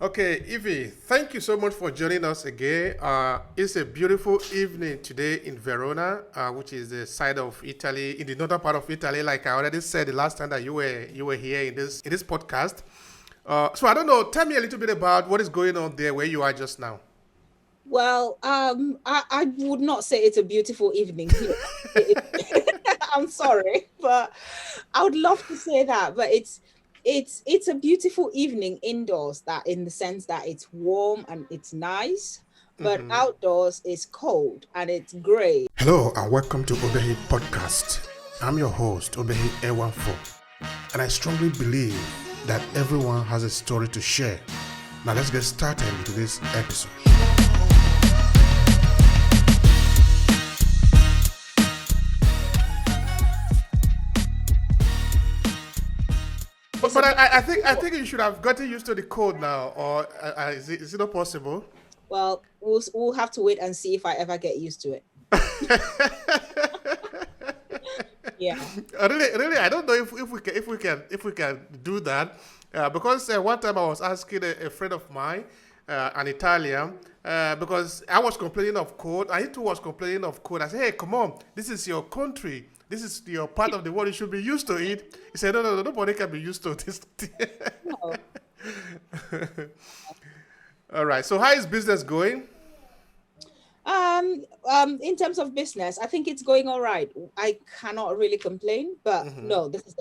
Okay, Evie, thank you so much for joining us again. It's a beautiful evening today in Verona, which is the side of Italy, in the northern part of Italy. Like I already said the last time that you were here in this podcast. So I don't know. Tell me a little bit about what is going on there where you are just now. Well, I would not say it's a beautiful evening here. I'm sorry, but I would love to say that. But it's a beautiful evening indoors, that in the sense that it's warm and it's nice, but outdoors is cold and it's gray. Hello and welcome to Obehi podcast. I'm your host, Obehi A14, and I strongly believe that everyone has a story to share. Now let's get started with this episode. But It's a I think you should have gotten used to the code now, or is it not possible? we'll have to wait and see if I ever get used to it. Yeah. Really, I don't know if we can do that, because one time I was asking a friend of mine, an Italian, because I was complaining of code, and he too was complaining of code. I said, "Hey, come on, this is your country. This is your part of the world. You should be used to it." He said, "No, no, no, nobody can be used to this." No. All right. So how is business going? In terms of business, I think it's going all right. I cannot really complain, but no, this is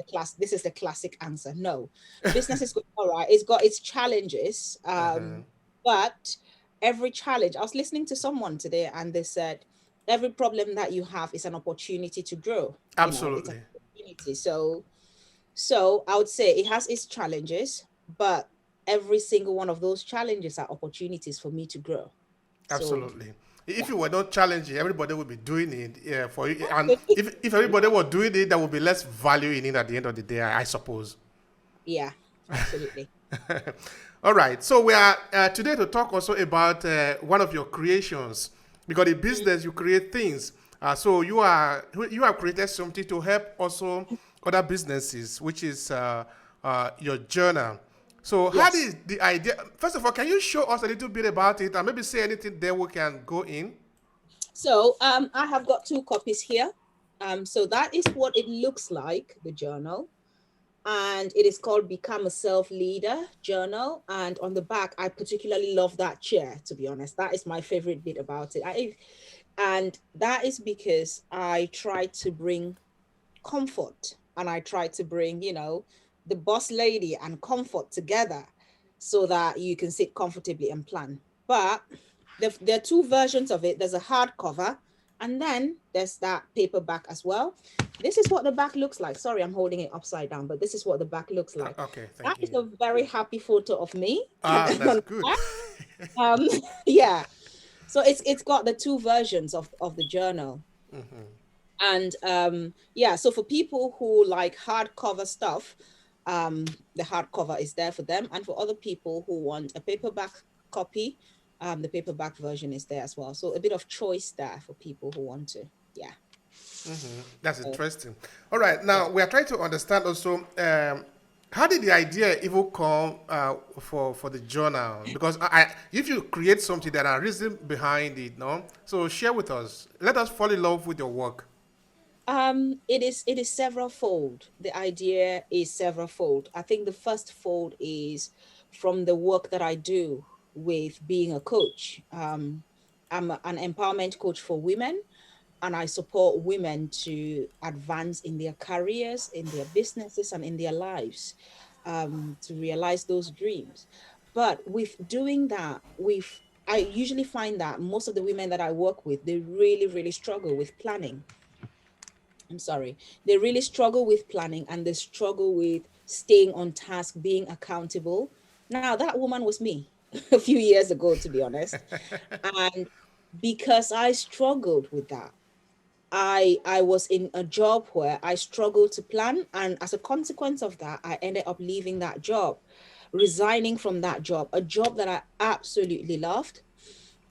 the classic answer. No, business is going all right. It's got its challenges, but every challenge. I was listening to someone today, and they said every problem that you have is an opportunity to grow. It's an Absolutely. opportunity. So I would say it has its challenges, but every single one of those challenges are opportunities for me to grow. So Absolutely. If yeah. you were not challenging, everybody would be doing it, for you. And if everybody were doing it, there would be less value in it at the end of the day, I suppose. Yeah, absolutely. All right. So we are today to talk also about one of your creations, because in Mm. business you create things. So you have created something to help also other businesses, which is your journal. So how Yes. did the idea? First of all, can you show us a little bit about it and maybe say anything there we can go in? So I have got two copies here. So that is what it looks like, the journal. And it is called Become a Self Leader Journal. And on the back, I particularly love that chair, to be honest. That is my favorite bit about it. And that is because I try to bring comfort, and I try to bring, the boss lady and comfort together so that you can sit comfortably and plan. But there are two versions of it. There's a hardcover, and then there's that paperback as well. This is what the back looks like. Sorry, I'm holding it upside down, but this is what the back looks like. Okay, That thank is you. a very happy photo of me. That's good. um, yeah. So it's got the two versions of the journal. And yeah, so for people who like hardcover stuff, the hardcover is there for them. And for other people who want a paperback copy, the paperback version is there as well. So a bit of choice there for people who want to. Yeah. That's So, interesting. All right, yeah. now we are trying to understand also, how did the idea even come for the journal? Because if you create something, there are reasons behind it, no? So share with us. Let us fall in love with your work. It is several fold. The idea is several fold. I think the first fold is from the work that I do with being a coach. An empowerment coach for women, and I support women to advance in their careers, in their businesses, and in their lives, to realize those dreams. But with doing that, I usually find that most of the women that I work with, they really, really struggle with planning. I'm sorry, they really struggle with planning, and they struggle with staying on task, being accountable. Now, that woman was me a few years ago, to be honest. And because I struggled with that, I was in a job where I struggled to plan. And as a consequence of that, I ended up leaving that job, resigning from that job, a job that I absolutely loved.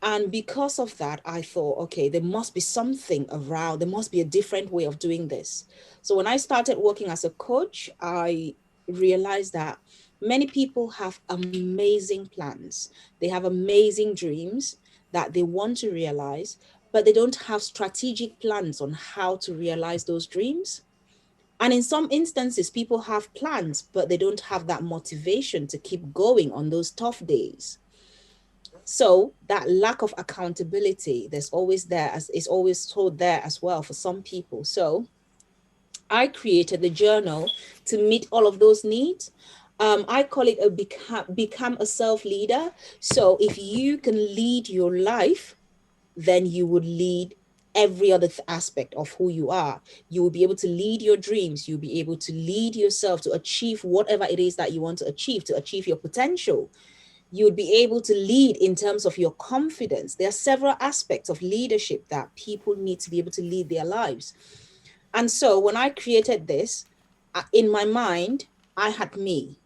And because of that, I thought, okay, there must be something around, there must be a different way of doing this. So when I started working as a coach, I realized that Many people have amazing plans. They have amazing dreams that they want to realize, but they don't have strategic plans on how to realize those dreams. And in some instances, people have plans, but they don't have that motivation to keep going on those tough days. So that lack of accountability, there's always there, as is always told there as well for some people. So I created the journal to meet all of those needs. I call it a become a self leader. So if you can lead your life, then you would lead every other aspect of who you are. You will be able to lead your dreams. You'll be able to lead yourself to achieve whatever it is that you want to achieve your potential. You would be able to lead in terms of your confidence. There are several aspects of leadership that people need to be able to lead their lives. And so when I created this, in my mind, I had me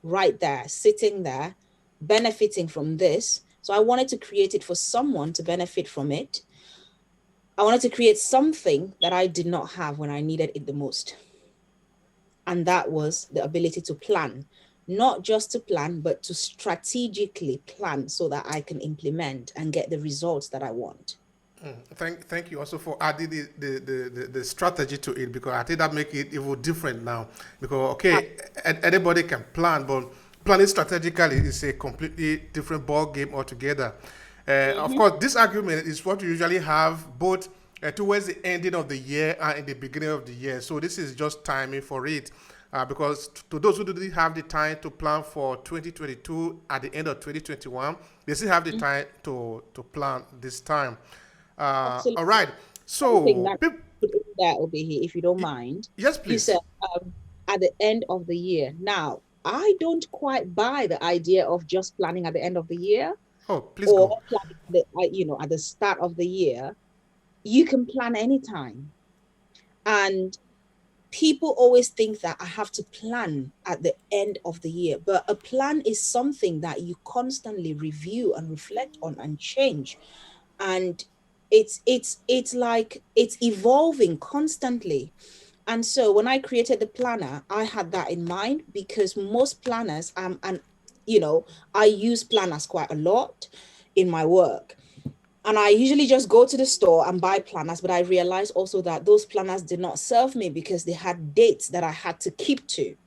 right there, sitting there, benefiting from this. So I wanted to create it for someone to benefit from it. I wanted to create something that I did not have when I needed it the most. And that was the ability to plan, not just to plan, but to strategically plan so that I can implement and get the results that I want. Thank you also for adding the strategy to it, because I think that make it even different now. Because okay, anybody can plan, but planning strategically is a completely different ball game altogether. Of course, this argument is what you usually have both towards the ending of the year and in the beginning of the year. So this is just timing for it. Because to those who didn't have the time to plan for 2022 at the end of 2021, they still have the time to plan this time. Absolutely. All right. Something So, that put in there, Obehi, if you don't mind. yes, You said please. at the end of the year. Now, I don't quite buy the idea of just planning at the end of the year Oh, please or go. planning at the start of the year. You can plan anytime. And people always think that I have to plan at the end of the year, but a plan is something that you constantly review and reflect on and change. And it's like it's evolving constantly. And so when I created the planner, I had that in mind because most planners and I use planners quite a lot in my work. And I usually just go to the store and buy planners, but I realized also that those planners did not serve me because they had dates that I had to keep to.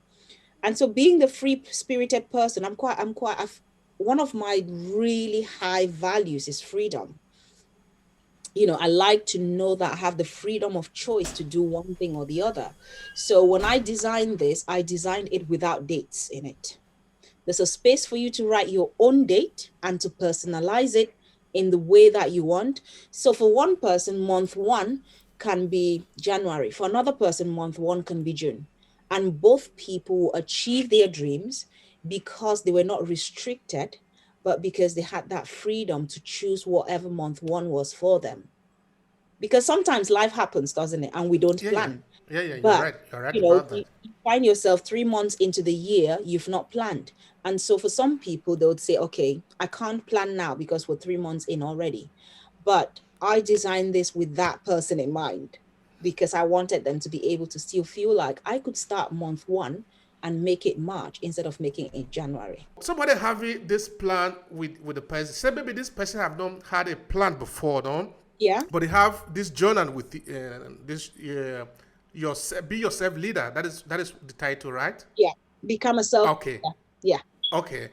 And so being the free spirited person, one of my really high values is freedom. I like to know that I have the freedom of choice to do one thing or the other. So when I designed this, I designed it without dates in it. There's a space for you to write your own date and to personalize it in the way that you want. So for one person, month one can be January. For another person, month one can be June. And both people will achieve their dreams because they were not restricted, but because they had that freedom to choose whatever month one was for them. Because sometimes life happens, doesn't it? And we don't Yeah, yeah, plan. yeah, yeah. You're But right. You're right about you that. find yourself 3 months into the year, you've not planned. And so for some people, they would say, okay, I can't plan now because we're 3 months in already. But I designed this with that person in mind because I wanted them to be able to still feel like I could start month one and make it March instead of making it January. Somebody having this plan with the person. Say maybe this person have not had a plan before, no, Yeah. but they have this journal with this your be yourself leader. That is the title, right? Yeah. Become a self. Okay. Yeah. Okay.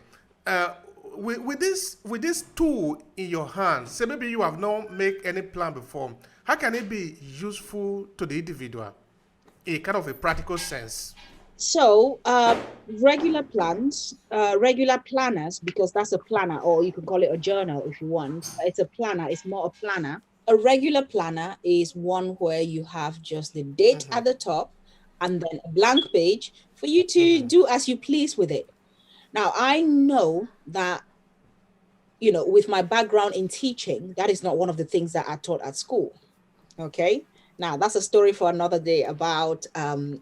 Uh, with this tool in your hands, say maybe you have not made any plan before. How can it be useful to the individual in kind of a practical sense? So, regular planners, because that's a planner, or you can call it a journal if you want. It's a planner, it's more a planner. A regular planner is one where you have just the date at the top and then a blank page for you to do as you please with it. Now, I know that, with my background in teaching, that is not one of the things that I taught at school. Okay. Now, that's a story for another day about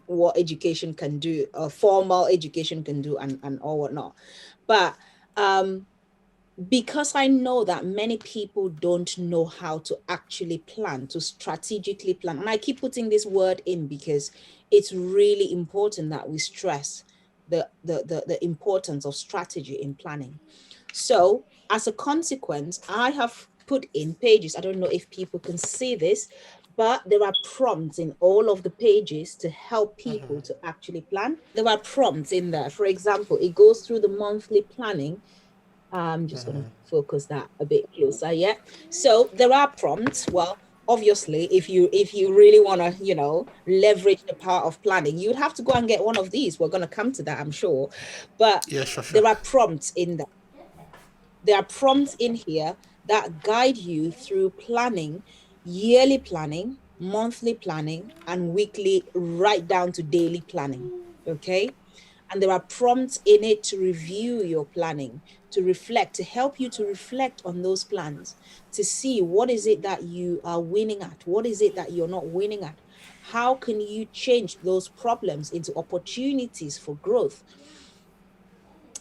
what education can do, formal education can do, and all whatnot. But because I know that many people don't know how to actually plan, to strategically plan, and I keep putting this word in because it's really important that we stress the importance of strategy in planning. So as a consequence, I have put in pages. I don't know if people can see this, but there are prompts in all of the pages to help people to actually plan. There are prompts in there. For example, it goes through the monthly planning. I'm just going to focus that a bit closer. Yeah. So there are prompts. Well, obviously, if you really want to, leverage the power of planning, you'd have to go and get one of these. We're going to come to that, I'm sure. But Yeah, sure, sure. there are prompts in there. There are prompts in here that guide you through planning, yearly planning, monthly planning, and weekly, right down to daily planning. Okay. And there are prompts in it to review your planning, to reflect, to help you to reflect on those plans, to see what is it that you are winning at, what is it that you're not winning at. How can you change those problems into opportunities for growth?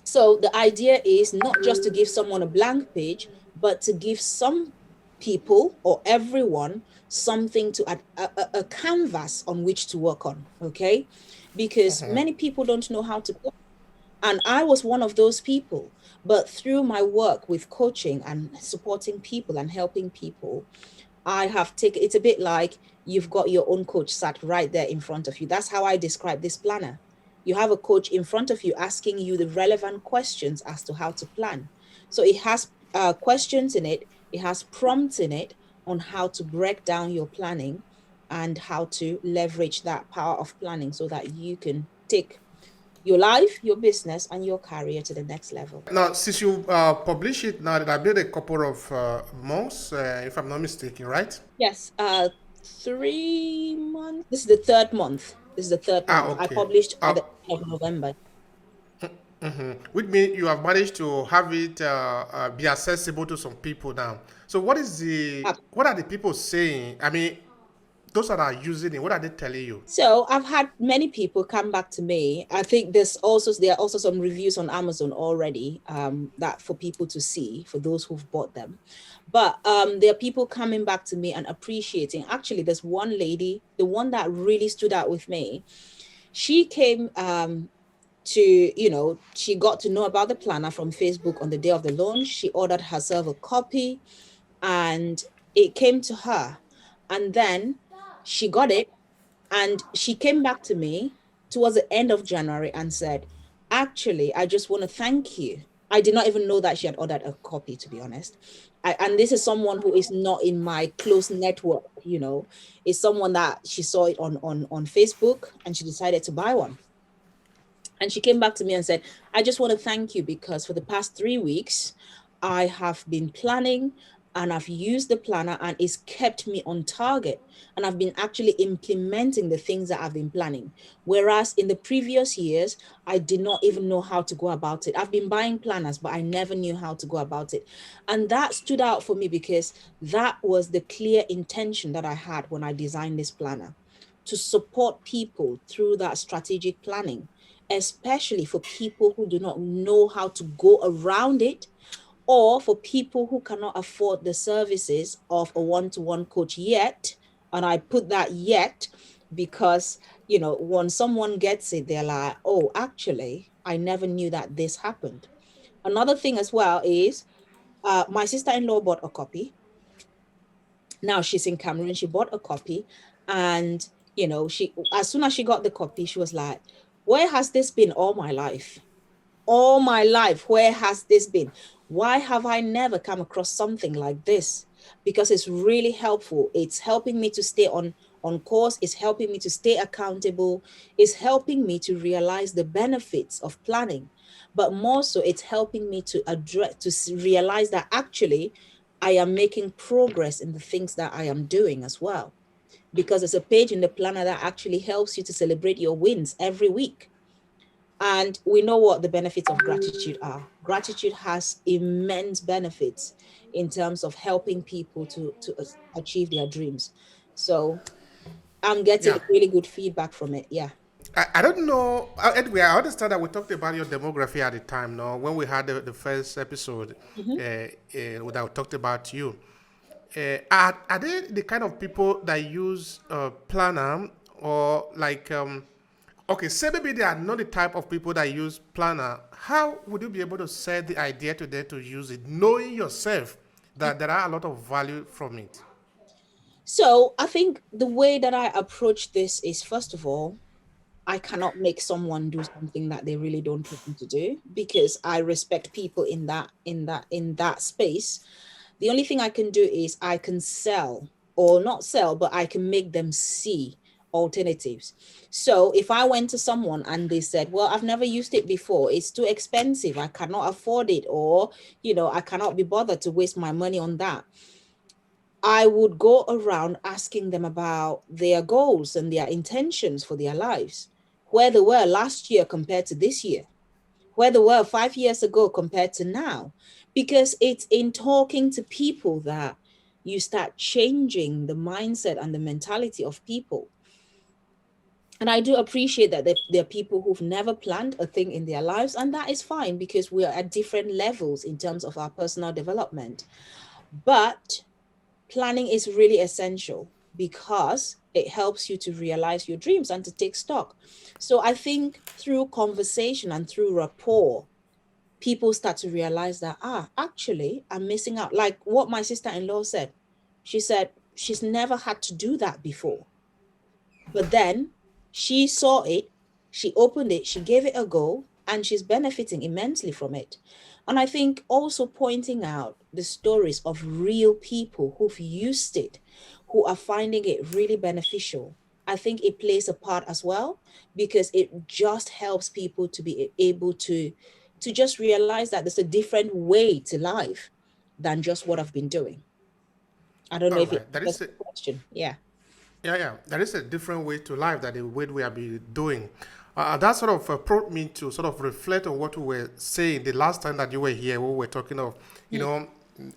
So the idea is not just to give someone a blank page, but to give some people or everyone something to a canvas on which to work on. Okay. Because many people don't know how to plan. And I was one of those people. But through my work with coaching and supporting people and helping people, I have taken, it's a bit like you've got your own coach sat right there in front of you. That's how I describe this planner. You have a coach in front of you asking you the relevant questions as to how to plan. So it has questions in it, it has prompts in it on how to break down your planning and how to leverage that power of planning so that you can take your life, your business, and your career to the next level. Now, since you publish it now, that I been a couple of months, if I'm not mistaken, right? Yes, 3 months. This is the third month. This is the third Ah, month. I okay. published at the end of November. Which means you have managed to have it be accessible to some people now. So, what are the people saying? I mean, those that are using it, what are they telling you? So I've had many people come back to me. I think there are also some reviews on Amazon already, that for people to see, for those who've bought them. But there are people coming back to me and appreciating. Actually, there's one lady, the one that really stood out with me. She came she got to know about the planner from Facebook on the day of the launch. She ordered herself a copy and it came to her. And then she got it and she came back to me towards the end of January and said, actually, I just want to thank you. I did not even know that she had ordered a copy, to be honest. And this is someone who is not in my close network, it's someone that she saw it on Facebook and she decided to buy one. And she came back to me and said, I just want to thank you because for the past 3 weeks, I have been planning and I've used the planner and it's kept me on target. And I've been actually implementing the things that I've been planning. Whereas in the previous years, I did not even know how to go about it. I've been buying planners, but I never knew how to go about it. And that stood out for me because that was the clear intention that I had when I designed this planner, to support people through that strategic planning, especially for people who do not know how to go around it, or for people who cannot afford the services of a one-to-one coach yet. And I put that yet because, when someone gets it, they're like, oh, actually, I never knew that this happened. Another thing as well is my sister-in-law bought a copy. Now she's in Cameroon. She bought a copy, and she, as soon as she got the copy, she was like, where has this been all my life? All my life, where has this been? Why have I never come across something like this? Because it's really helpful. It's helping me to stay on course. It's helping me to stay accountable. It's helping me to realize the benefits of planning. But more so, it's helping me to realize that actually I am making progress in the things that I am doing as well. Because there's a page in the planner that actually helps you to celebrate your wins every week. And we know what the benefits of gratitude are. Gratitude has immense benefits in terms of helping people to achieve their dreams. So I'm getting Yeah. really good feedback from it. Yeah. I don't know. Anyway, I understand that we talked about your demography at the time, no? When we had the first episode, Mm-hmm. that we talked about you. Are they the kind of people that use planner or like Okay, say maybe they are not the type of people that use planner. How would you be able to sell the idea to them to use it, knowing yourself that there are a lot of value from it? So I think the way that I approach this is, first of all, I cannot make someone do something that they really don't want to do, because I respect people in that space. The only thing I can do is I can sell, or not sell, but I can make them see alternatives. So if I went to someone and they said, well, I've never used it before, it's too expensive, I cannot afford it, or I cannot be bothered to waste my money on that, I would go around asking them about their goals and their intentions for their lives, where they were last year compared to this year, where they were 5 years ago compared to now. Because it's in talking to people that you start changing the mindset and the mentality of people. And I do appreciate that there are people who've never planned a thing in their lives, and that is fine, because we are at different levels in terms of our personal development. But planning is really essential, because it helps you to realize your dreams and to take stock. So I think through conversation and through rapport, people start to realize that, actually, I'm missing out. Like what my sister-in-law said. She said she's never had to do that before. But then she saw it, she opened it, she gave it a go, and she's benefiting immensely from it. And I think also pointing out the stories of real people who've used it, who are finding it really beneficial. I think it plays a part as well, because it just helps people to be able to just realize that there's a different way to life than just what I've been doing. I don't know All if it right, that answers is a, the question. Yeah. yeah, yeah. There is a different way to life than the way we have been doing. That sort of prompted me to sort of reflect on what we were saying the last time that you were here. We were talking of, you Mm. know,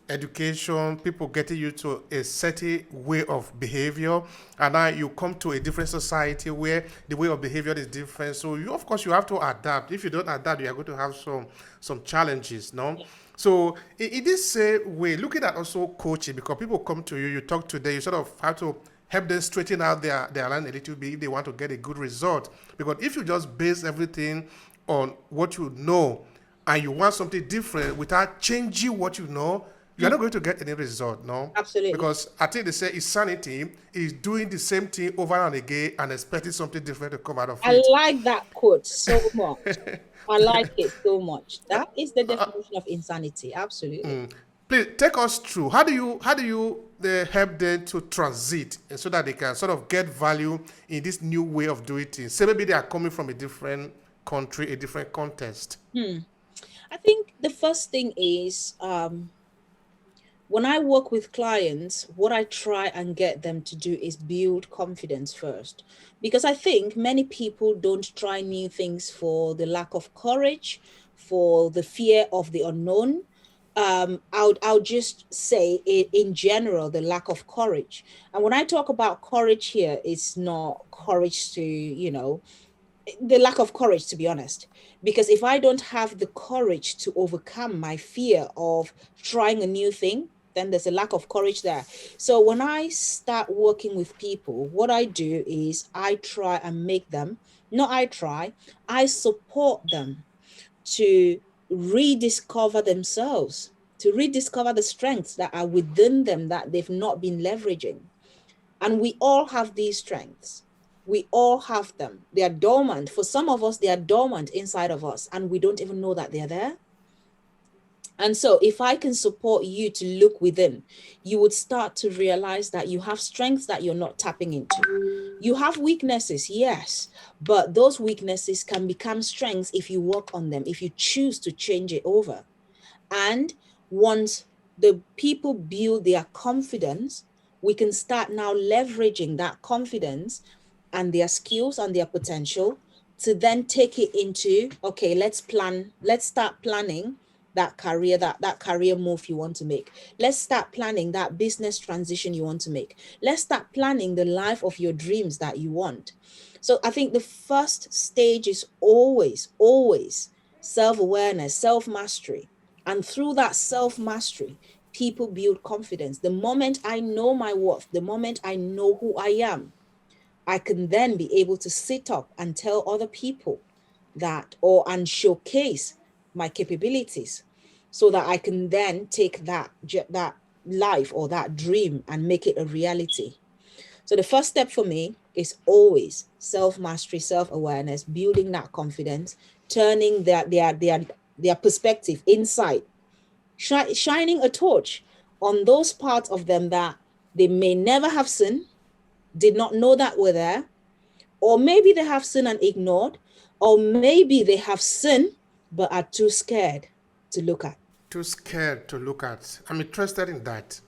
education, people getting you to a certain way of behavior, and now you come to a different society where the way of behavior is different. So you, of course, you have to adapt. If you don't adapt, you are going to have some challenges, no? So in this way, looking at also coaching, because people come to you, you talk to them, you sort of have to help them straighten out their line a little bit if they want to get a good result. Because if you just base everything on what you know and you want something different without changing what you know, you're Mm. not going to get any result, no? Absolutely. Because I think they say insanity is doing the same thing over and again and expecting something different to come out of I it. like that quote so much. I like it so much. That is the definition of insanity. Absolutely. Please take us through. How do you help them to transit and so that they can sort of get value in this new way of doing things? Say maybe they are coming from a different country, a different context. Hmm. I think the first thing is, when I work with clients, what I try and get them to do is build confidence first. Because I think many people don't try new things for the lack of courage, for the fear of the unknown. I'll just say it in general, the lack of courage. And when I talk about courage here, it's not courage to, the lack of courage, to be honest. Because if I don't have the courage to overcome my fear of trying a new thing, then there's a lack of courage there. So when I start working with people, what I do is I try and make them, not I try, I support them to rediscover themselves, to rediscover the strengths that are within them that they've not been leveraging. And we all have these strengths. We all have them. They are dormant. For some of us, they are dormant inside of us, and we don't even know that they're there. And so, if I can support you to look within, you would start to realize that you have strengths that you're not tapping into. You have weaknesses, yes, but those weaknesses can become strengths if you work on them, if you choose to change it over. And once the people build their confidence, we can start now leveraging that confidence and their skills and their potential to then take it into, okay, let's start planning that career move you want to make. Let's start planning that business transition you want to make. Let's start planning the life of your dreams that you want. So I think the first stage is always self-awareness, self-mastery. And through that self-mastery, people build confidence. The moment I know my worth, the moment I know who I am, I can then be able to sit up and tell other people that, and showcase my capabilities, so that I can then take that life or that dream and make it a reality. So the first step for me is always self-mastery, self-awareness, building that confidence, turning their perspective inside, shining a torch on those parts of them that they may never have seen, did not know that were there, or maybe they have seen and ignored, or maybe they have seen but are too scared to look at. Too scared to look at. I'm interested in that.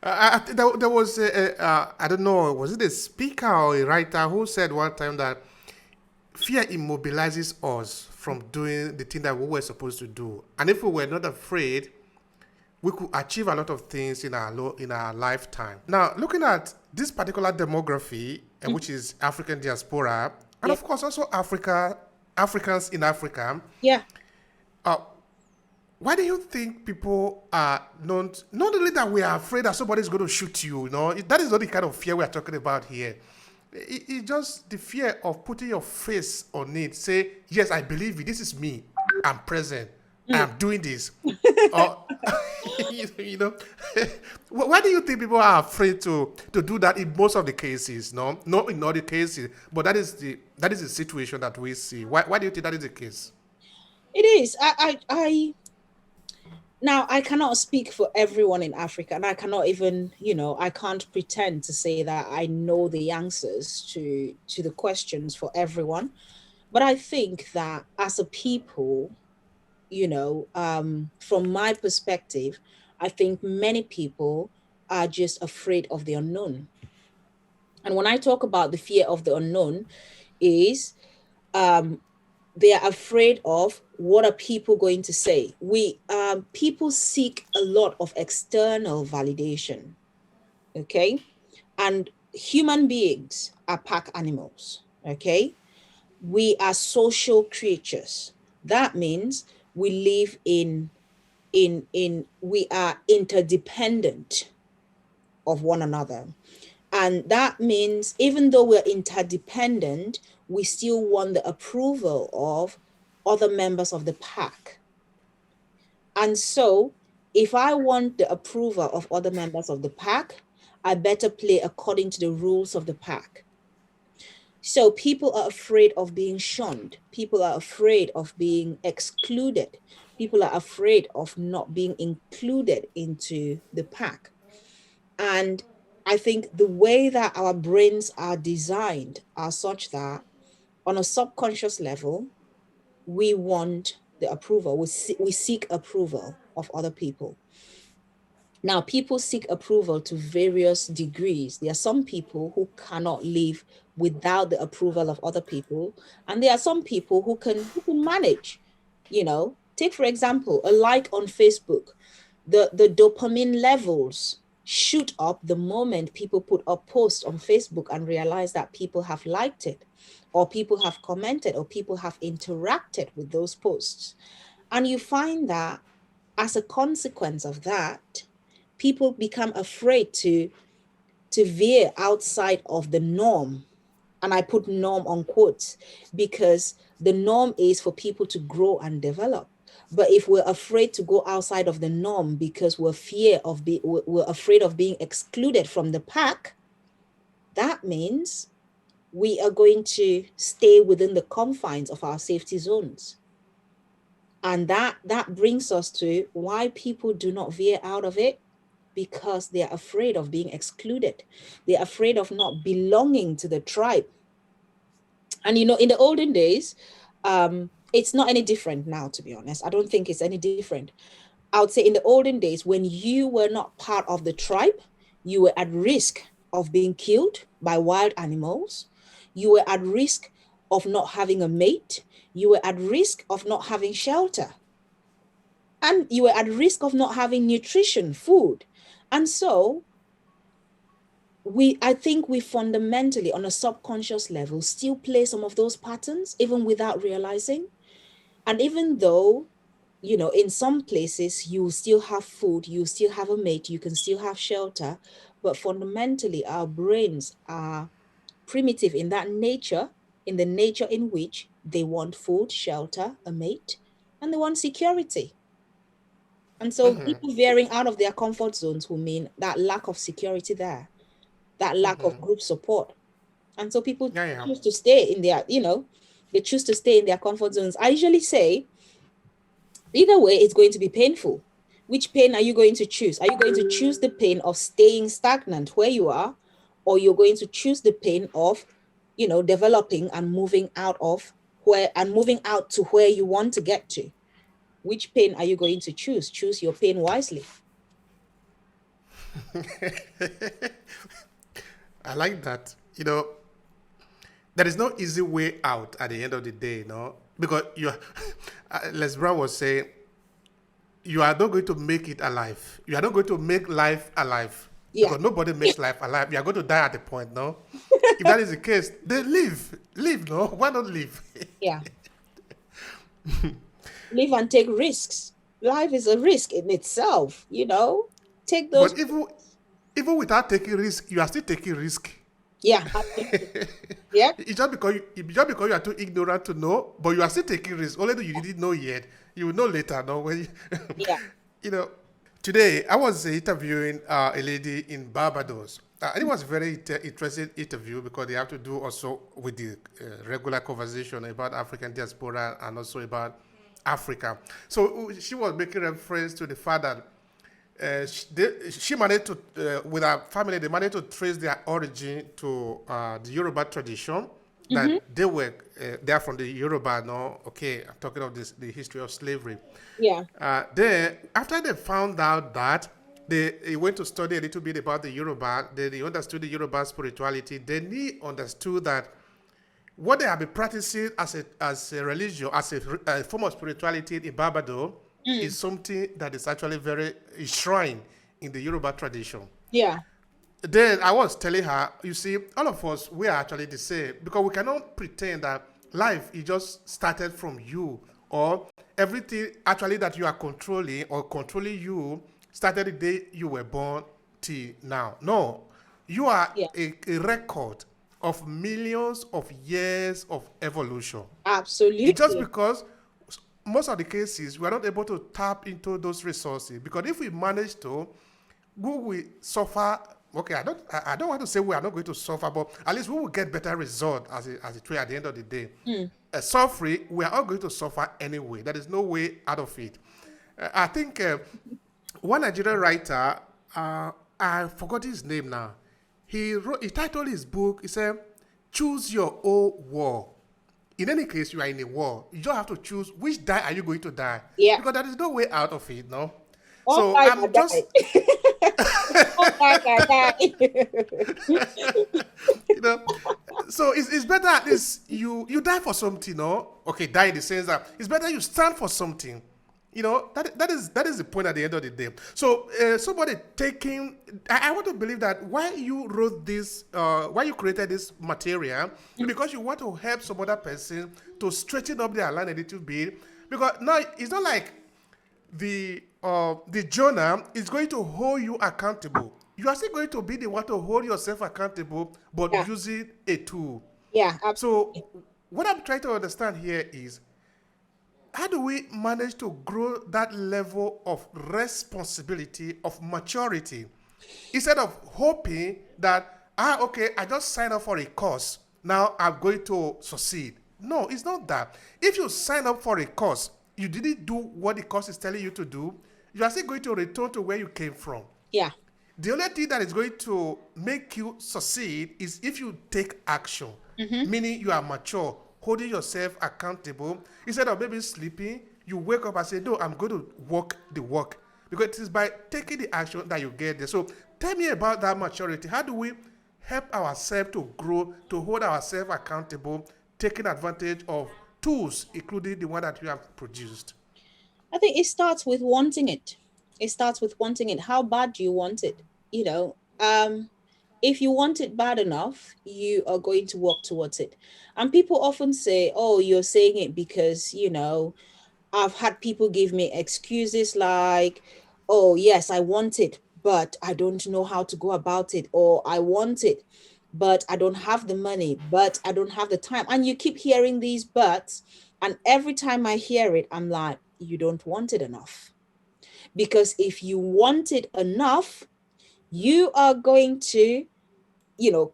I think there was I don't know, was it a speaker or a writer who said one time that fear immobilizes us from doing the thing that we were supposed to do, and if we were not afraid, we could achieve a lot of things in our lifetime. Now, looking at this particular demography, which is African diaspora, and Yeah. of course also Africans in Africa, Yeah. uh, why do you think people are not only that we are afraid that somebody is going to shoot you? That is not the kind of fear we are talking about here. It's just the fear of putting your face on it. Say, yes, I believe it. This is me. I'm present. I'm doing this. Or, you know, why do you think people are afraid to do that in most of the cases? No, not in all the cases, but that is the situation that we see. Why do you think that is the case? It is. Now, I cannot speak for everyone in Africa, and I cannot even, I can't pretend to say that I know the answers to the questions for everyone. But I think that as a people, from my perspective, I think many people are just afraid of the unknown. And when I talk about the fear of the unknown, is um, they are afraid of what are people going to say. People seek a lot of external validation. Okay, and human beings are pack animals. Okay, we are social creatures. That means we live in we are interdependent of one another. And that means even though we're interdependent, we still want the approval of other members of the pack. And so, if I want the approval of other members of the pack, I better play according to the rules of the pack. So, people are afraid of being shunned. People are afraid of being excluded. People are afraid of not being included into the pack. And I think the way that our brains are designed are such that on a subconscious level, we want the approval. We seek approval of other people. Now, people seek approval to various degrees. There are some people who cannot live without the approval of other people, and there are some people who can manage. Take for example a like on Facebook. The dopamine levels shoot up the moment people put up posts on Facebook and realize that people have liked it, or people have commented, or people have interacted with those posts. And you find that as a consequence of that, people become afraid to veer outside of the norm. And I put norm on quotes because the norm is for people to grow and develop. But if we're afraid to go outside of the norm because we're afraid of being excluded from the pack, that means we are going to stay within the confines of our safety zones. And that brings us to why people do not veer out of it, because they are afraid of being excluded. They're afraid of not belonging to the tribe. And in the olden days, it's not any different now, to be honest. I don't think it's any different. I would say in the olden days, when you were not part of the tribe, you were at risk of being killed by wild animals. You were at risk of not having a mate. You were at risk of not having shelter. And you were at risk of not having nutrition, food. And so I think we fundamentally, on a subconscious level, still play some of those patterns, even without realizing. And even though in some places you still have food, you still have a mate, you can still have shelter, but fundamentally our brains are primitive in that nature, in the nature in which they want food, shelter, a mate, and they want security. And so people veering out of their comfort zones will mean that lack of security there, that lack of group support. And so people Yeah, yeah. choose to stay in their, they choose to stay in their comfort zones. I usually say, either way, it's going to be painful. Which pain are you going to choose? Are you going to choose the pain of staying stagnant where you are, or you're going to choose the pain of, developing and moving out of where and moving out to where you want to get to? Which pain are you going to choose? Choose your pain wisely. I like that. There is no easy way out at the end of the day, no? Because Les Brown was saying, you are not going to make it alive. You are not going to make life alive. Yeah. Because nobody makes life alive. You are going to die at the point, no? If that is the case, then live. Live, no? Why not live? Yeah. Live and take risks. Life is a risk in itself, Take those. But even without taking risk, you are still taking risk. Yeah. Yeah. It's just because you are too ignorant to know, but you are still taking risks. Only though you didn't know yet, you will know later. No, when Yeah. you know. Today I was interviewing a lady in Barbados, and it was a very interesting interview because they have to do also with the regular conversation about African diaspora and also about Africa. So she was making reference to the fact that she managed to, with her family, they managed to trace their origin to the Yoruba tradition. That they were, they are from the Yoruba, no? Okay, I'm talking of the history of slavery. Yeah. Then, after they found out that, they went to study a little bit about the Yoruba, they understood the Yoruba spirituality, then they understood that what they have been practicing as a religion, as a form of spirituality in Barbados, is something that is actually very enshrined in the Yoruba tradition. Yeah. Then I was telling her, you see, all of us, we are actually the same because we cannot pretend that life is just started from you or everything actually that you are controlling or controlling you started the day you were born till now. No, you are Yeah. a record of millions of years of evolution. Absolutely. It's just because most of the cases we are not able to tap into those resources because if we manage to, we will suffer. Okay, I don't want to say we are not going to suffer, but at least we will get better result as it were at the end of the day. Suffering, we are all going to suffer anyway. There is no way out of it. I think one Nigerian writer, I forgot his name now. He titled his book. He said, "Choose your own war." In any case, you are in a war. You just have to choose which die are you going to die. Yeah. Because there is no way out of it, no. All So die I'm or just. All die. you know so it's better at least you die for something, no? Okay, die in the sense that it's better you stand for something. That is the point at the end of the day. So somebody taking, I want to believe that why you wrote this, why you created this material, because you want to help some other person to straighten up their line a little bit. Because now it's not like the journal is going to hold you accountable. You are still going to be the one to hold yourself accountable, but Yeah. using a tool. Yeah. So Absolutely. what I'm trying to understand here is how do we manage to grow that level of responsibility, of maturity, instead of hoping that, okay, I just signed up for a course, now I'm going to succeed. No, it's not that. If you sign up for a course, you didn't do what the course is telling you to do, you are still going to return to where you came from. Yeah. The only thing that is going to make you succeed is if you take action, meaning you are mature, holding yourself accountable. Instead of maybe sleeping, you wake up and say, no, I'm going to walk the walk. Because it is by taking the action that you get there. So tell me about that maturity. How do we help ourselves to grow, to hold ourselves accountable, taking advantage of tools, including the one that you have produced? I think it starts with wanting it. It starts with wanting it. How bad do you want it? If you want it bad enough, you are going to work towards it. And people often say, oh, you're saying it because, I've had people give me excuses like, oh, yes, I want it, but I don't know how to go about it. Or I want it, but I don't have the money, but I don't have the time. And you keep hearing these buts. And every time I hear it, I'm like, you don't want it enough. Because if you want it enough, you are going to,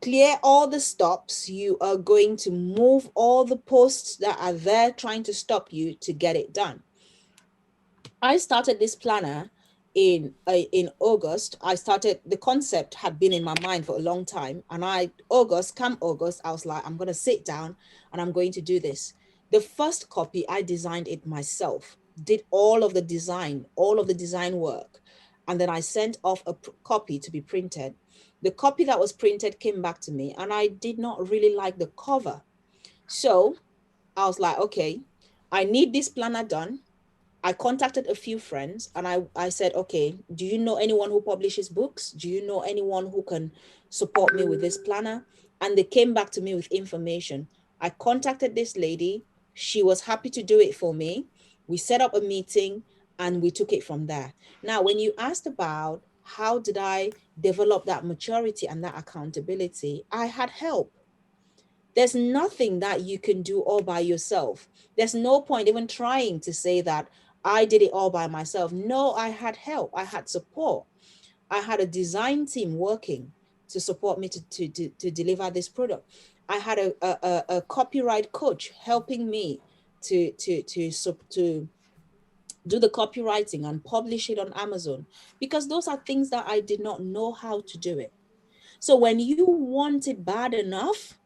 clear all the stops. You are going to move all the posts that are there trying to stop you to get it done. I started this planner in August. I started, the concept had been in my mind for a long time, and come August, I was like, I'm going to sit down and I'm going to do this. The first copy, I designed it myself, did all of the design work, and then I sent off a copy to be printed. The copy that was printed came back to me, and I did not really like the cover. So I was like, okay, I need this planner done. I contacted a few friends, and I said, okay, do you know anyone who publishes books? Do you know anyone who can support me with this planner? And they came back to me with information. I contacted this lady. She was happy to do it for me. We set up a meeting and we took it from there. Now, when you asked about how did I develop that maturity and that accountability, I had help. There's nothing that you can do all by yourself. There's no point even trying to say that I did it all by myself. No, I had help. I had support. I had a design team working to support me to deliver this product. I had a copyright coach helping me to do the copywriting and publish it on Amazon, because those are things that I did not know how to do it. So when you want it bad enough,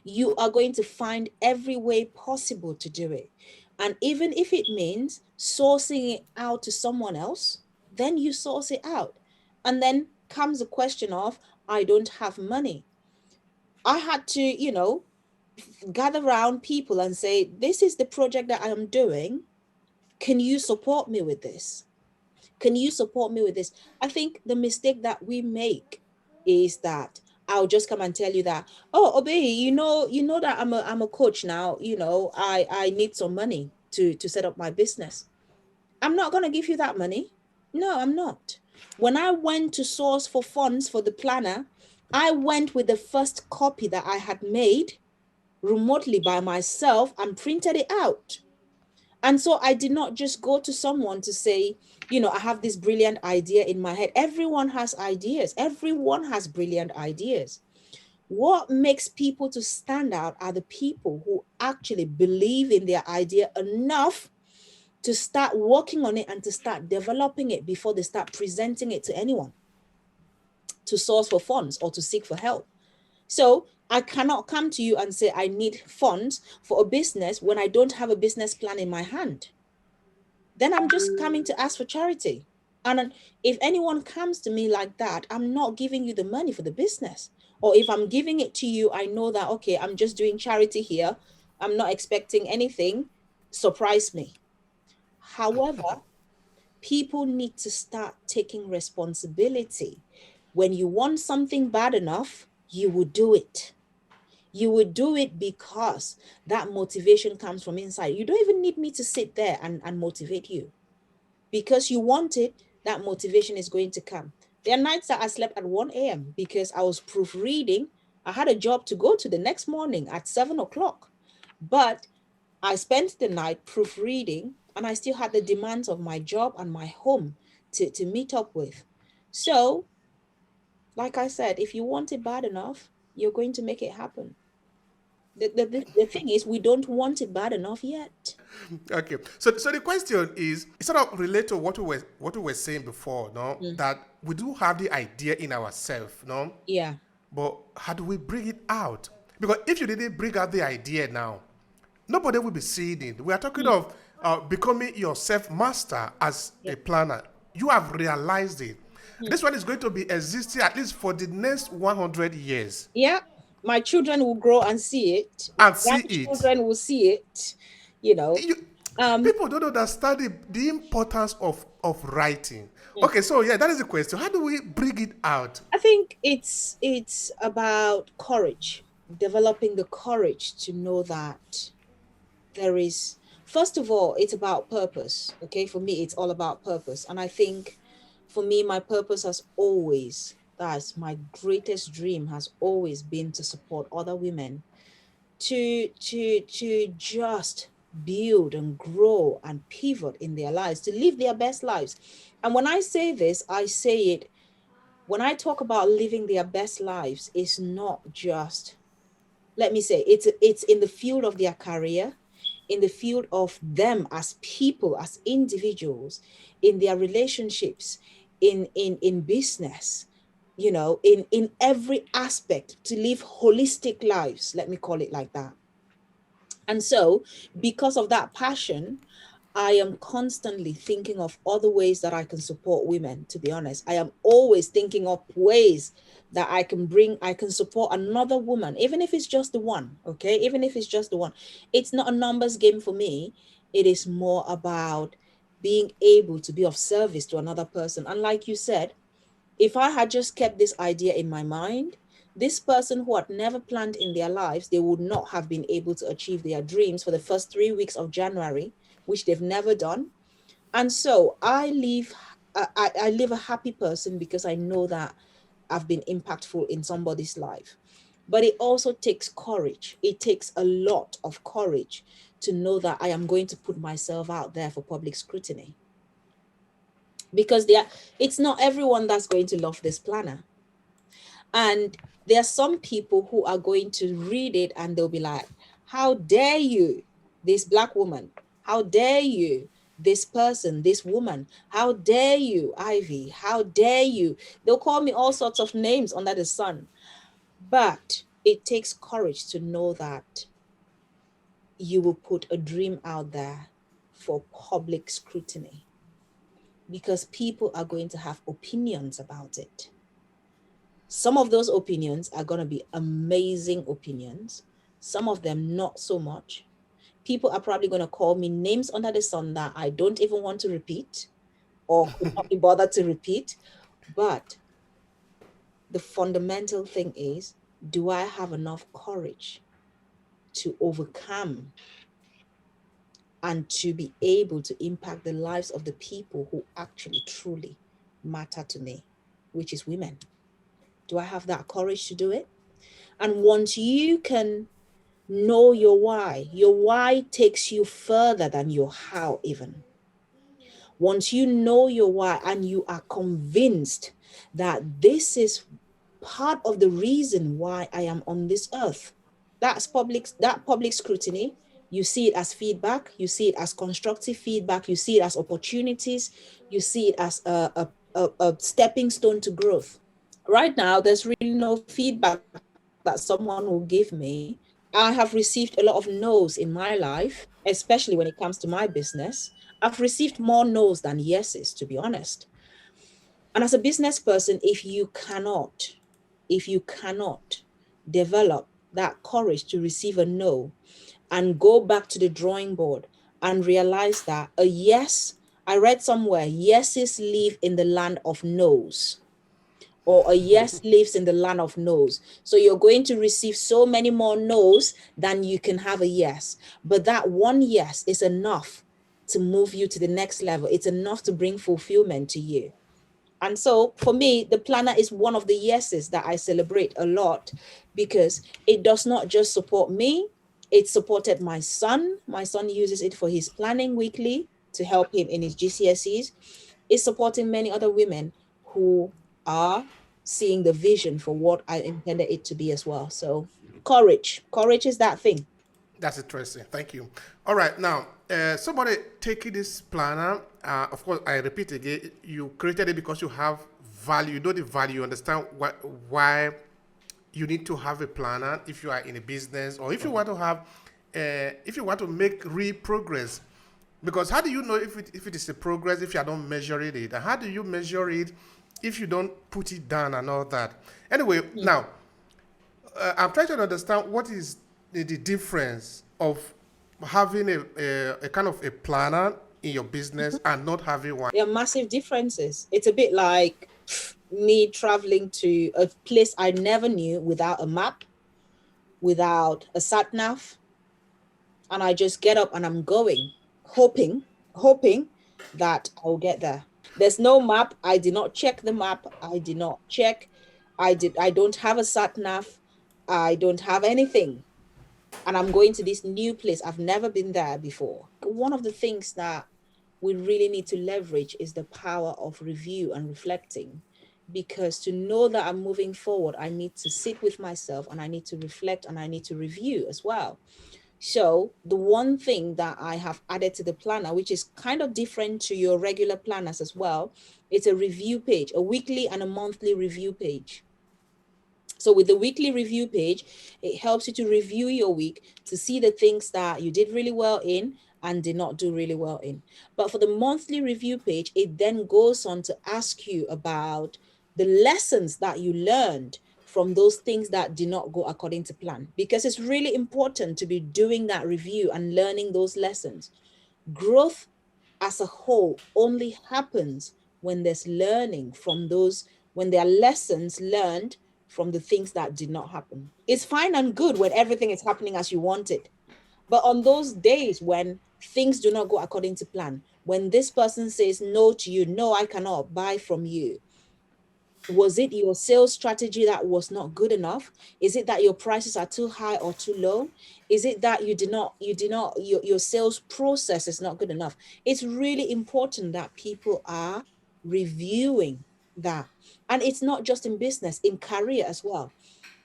you are going to find every way possible to do it. And even if it means sourcing it out to someone else, then you source it out. And then comes the question of, I don't have money. I had to, gather around people and say, this is the project that I am doing. Can you support me with this? Can you support me with this? I think the mistake that we make is that I'll just come and tell you that, oh, Obehi, you know that I'm a coach now. I need some money to set up my business. I'm not gonna give you that money. No, I'm not. When I went to source for funds for the planner, I went with the first copy that I had made remotely by myself and printed it out. And so I did not just go to someone to say, I have this brilliant idea in my head. Everyone has ideas. Everyone has brilliant ideas. What makes people to stand out are the people who actually believe in their idea enough to start working on it and to start developing it before they start presenting it to anyone to source for funds or to seek for help. So I cannot come to you and say I need funds for a business when I don't have a business plan in my hand. Then I'm just coming to ask for charity. And if anyone comes to me like that, I'm not giving you the money for the business. Or if I'm giving it to you, I know that, okay, I'm just doing charity here. I'm not expecting anything. Surprise me. However, people need to start taking responsibility. When you want something bad enough, you will do it. You will do it because that motivation comes from inside. You don't even need me to sit there and motivate you. Because you want it, that motivation is going to come. There are nights that I slept at 1 a.m. because I was proofreading. I had a job to go to the next morning at 7 o'clock. But I spent the night proofreading, and I still had the demands of my job and my home to meet up with. So, like I said, if you want it bad enough, you're going to make it happen. The thing is, we don't want it bad enough yet. Okay. So the question is sort of related to what we were saying before, no? Mm, That we do have the idea in ourselves, no? yeah. But how do we bring it out? Because if you didn't bring out the idea now, nobody will be seeing it. We are talking Mm, of becoming yourself master as yeah. a planner. You have realized it. Mm. This one is going to be existing at least for the next 100 years Yeah, my children will grow and see it. My and see it. grandchildren will see it. You know, You, um, people don't understand the importance of writing. mm. Okay, so yeah, that is the question. How do we bring it out? I think it's about courage, developing the courage to know that there is. First of all, it's about purpose. Okay, for me, it's all about purpose. And I think for me, my purpose has always, that's my greatest dream, has always been to support other women to just build and grow and pivot in their lives, to live their best lives. And when I say this, I say it, when I talk about living their best lives, it's not just, let me say, it's in the field of their career, in the field of them as people, as individuals, in their relationships, in business, you know, in every aspect, to live holistic lives, let me call it like that. And so, because of that passion, I am constantly thinking of other ways that I can support women, to be honest. I am always thinking of ways that I can support another woman, even if it's just the one, okay? Even if it's just the one. It's not a numbers game for me. It is more about being able to be of service to another person. And like you said, if I had just kept this idea in my mind, this person who had never planned in their lives, they would not have been able to achieve their dreams for the first 3 weeks of January, which they've never done. And so I live a happy person because I know that I've been impactful in somebody's life. But it also takes courage. It takes a lot of courage to know that I am going to put myself out there for public scrutiny. Because it's not everyone that's going to love this planner. And there are some people who are going to read it and they'll be like, how dare you, this Black woman? How dare you, this person, this woman? How dare you, Ivy? How dare you? They'll call me all sorts of names under the sun. But it takes courage to know that you will put a dream out there for public scrutiny, because people are going to have opinions about it. Some of those opinions are going to be amazing opinions. Some of them not so much. People are probably going to call me names under the sun that I don't even want to repeat or could not be bothered to repeat. But the fundamental thing is, do I have enough courage to overcome and to be able to impact the lives of the people who actually truly matter to me, which is women? Do I have that courage to do it? And once you can know your why takes you further than your how even. Once you know your why and you are convinced that this is part of the reason why I am on this earth, that public scrutiny, you see it as feedback, you see it as constructive feedback, you see it as opportunities, you see it as a stepping stone to growth. Right now, there's really no feedback that someone will give me. I have received a lot of no's in my life, especially when it comes to my business. I've received more no's than yeses, to be honest. And as a business person, if you cannot develop that courage to receive a no and go back to the drawing board and realize that a yes, I read somewhere, yeses live in the land of no's, or a yes lives in the land of no's. So you're going to receive so many more no's than you can have a yes. But that one yes is enough to move you to the next level. It's enough to bring fulfillment to you. And so for me, the planner is one of the yeses that I celebrate a lot, because it does not just support me, it supported my son. My son uses it for his planning weekly to help him in his GCSEs. It's supporting many other women who are seeing the vision for what I intended it to be as well. So courage is that thing. That's interesting. Thank you. All right. Now, somebody taking this planner, of course, I repeat again, you created it because you have value. You know the value. You understand why you need to have a planner if you are in a business, or if you want to have, if you want to make real progress. Because how do you know if it is a progress if you are not measuring it? And how do you measure it if you don't put it down and all that? Anyway, now, I'm trying to understand what is the difference of having a kind of a planner in your business and not having one. There are massive differences. It's a bit like me traveling to a place I never knew without a map, without a sat nav, and I just get up and I'm going. hoping that I'll get there. There's no map. I did not check the map. I did not check. I don't have a sat nav. I don't have anything. And I'm going to this new place. I've never been there before. One of the things that we really need to leverage is the power of review and reflecting. Because to know that I'm moving forward, I need to sit with myself and I need to reflect and I need to review as well. So the one thing that I have added to the planner, which is kind of different to your regular planners as well, it's a review page, a weekly and a monthly review page. So with the weekly review page, it helps you to review your week to see the things that you did really well in and did not do really well in. But for the monthly review page, it then goes on to ask you about the lessons that you learned from those things that did not go according to plan, because it's really important to be doing that review and learning those lessons. Growth as a whole only happens when there's learning from those, when there are lessons learned from the things that did not happen. It's fine and good when everything is happening as you want it. But on those days when things do not go according to plan, when this person says no to you, no, I cannot buy from you, was it your sales strategy that was not good enough? Is it that your prices are too high or too low? Is it that your sales process is not good enough? It's really important that people are reviewing that. And it's not just in business, in career as well.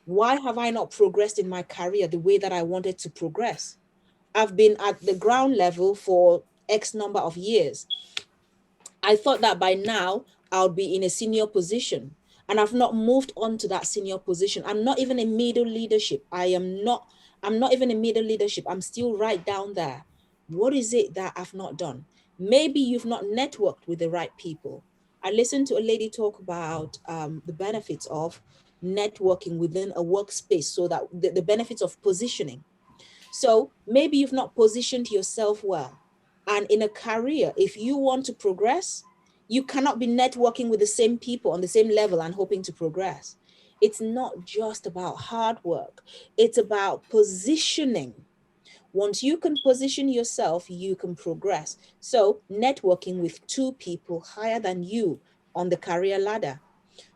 Why have I not progressed in my career the way that I wanted to progress? I've been at the ground level for X number of years. I thought that by now I'll be in a senior position, and I've not moved on to that senior position. I'm not even in middle leadership. I'm not even in middle leadership. I'm still right down there. What is it that I've not done? Maybe you've not networked with the right people. I listened to a lady talk about the benefits of networking within a workspace, so that the benefits of positioning. So maybe you've not positioned yourself well. And in a career, if you want to progress, you cannot be networking with the same people on the same level and hoping to progress. It's not just about hard work, it's about positioning. Once you can position yourself, you can progress. So, networking with two people higher than you on the career ladder,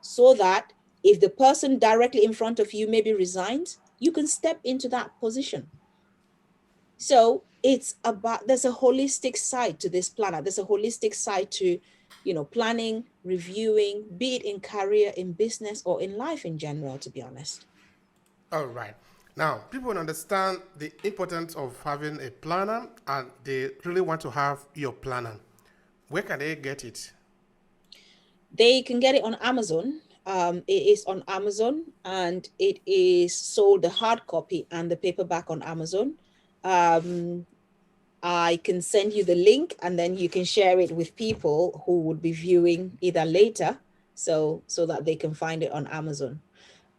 so that if the person directly in front of you maybe resigns, you can step into that position. So it's about, there's a holistic side to this planner. There's a holistic side to, planning, reviewing, be it in career, in business, or in life in general, to be honest. All right. Now, people understand the importance of having a planner and they really want to have your planner. Where can they get it? They can get it on Amazon. It is on Amazon, and it is sold the hard copy and the paperback on Amazon. Um, I can send you the link and then you can share it with people who would be viewing either later, so that they can find it on Amazon.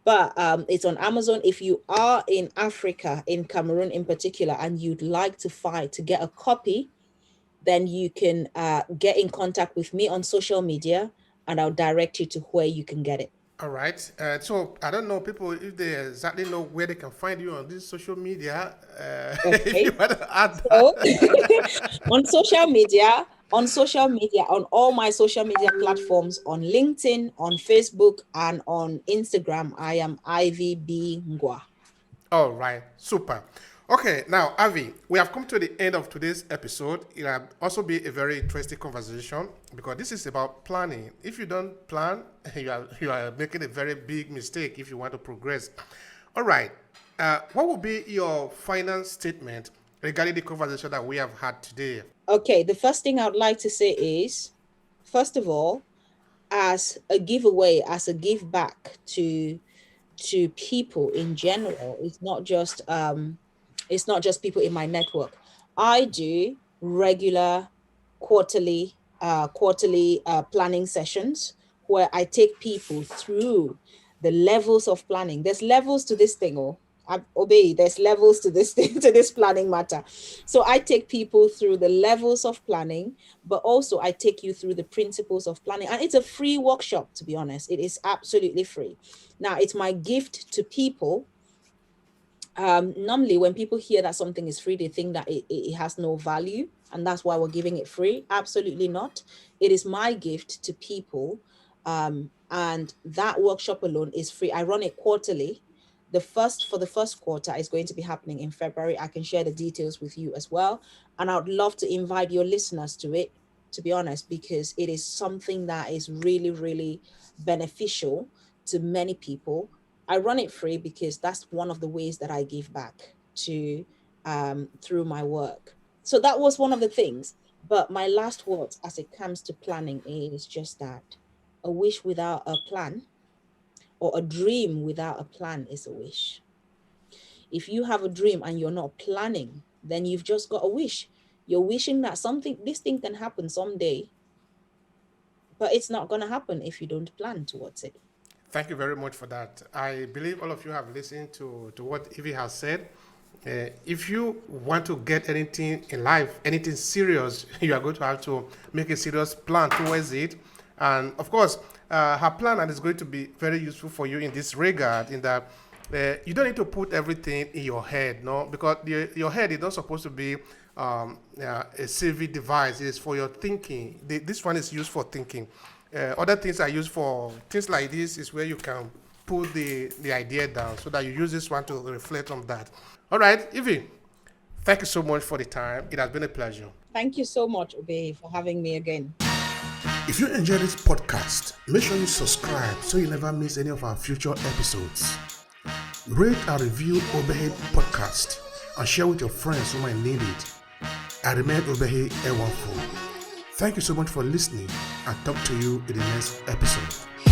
But it's on Amazon. If you are in Africa, in Cameroon in particular, and you'd like to get a copy, then you can get in contact with me on social media and I'll direct you to where you can get it. All right. So I don't know people if they exactly know where they can find you on this social media. If you Okay. want to add So that. on social media, on all my social media platforms, on LinkedIn, on Facebook, and on Instagram, I am Ivy B. Ngwa. All right, super. Okay, now Avi, we have come to the end of today's episode. It will also be a very interesting conversation because this is about planning. If you don't plan, you are making a very big mistake if you want to progress. All right, what would be your final statement regarding the conversation that we have had today? Okay, the first thing I would like to say is, first of all, as a giveaway, as a give back to people in general, it's not just people in my network. I do regular quarterly planning sessions where I take people through the levels of planning. There's levels to this thing. Obehi, there's levels to this thing, to this planning matter. So I take people through the levels of planning, but also I take you through the principles of planning. And it's a free workshop, to be honest. It is absolutely free. Now, it's my gift to people. Normally, when people hear that something is free, they think that it has no value. and that's why we're giving it free. Absolutely not. It is my gift to people. And that workshop alone is free. I run it quarterly. For the first quarter is going to be happening in February. I can share the details with you as well. And I would love to invite your listeners to it, to be honest, because it is something that is really, really beneficial to many people. I run it free because that's one of the ways that I give back to through my work. So that was one of the things. But my last words as it comes to planning is just that a wish without a plan, or a dream without a plan, is a wish. If you have a dream and you're not planning, then you've just got a wish. You're wishing that this thing can happen someday, but it's not going to happen if you don't plan towards it. Thank you very much for that. I believe all of you have listened to what Evie has said. If you want to get anything in life, anything serious, you are going to have to make a serious plan towards it. And of course, her plan is going to be very useful for you in this regard, in that you don't need to put everything in your head, no, because your head is not supposed to be a civic device. It's for your thinking. This one is used for thinking. Other things are used for things like this, is where you can put the idea down, so that you use this one to reflect on that. All right, Evie, thank you so much for the time. It has been a pleasure. Thank you so much, Obehi, for having me again. If you enjoy this podcast, make sure you subscribe so you never miss any of our future episodes. Rate and review Obehi podcast and share with your friends who might need it. I remain Obehi Ewanfo. Thank you so much for listening, and talk to you in the next episode.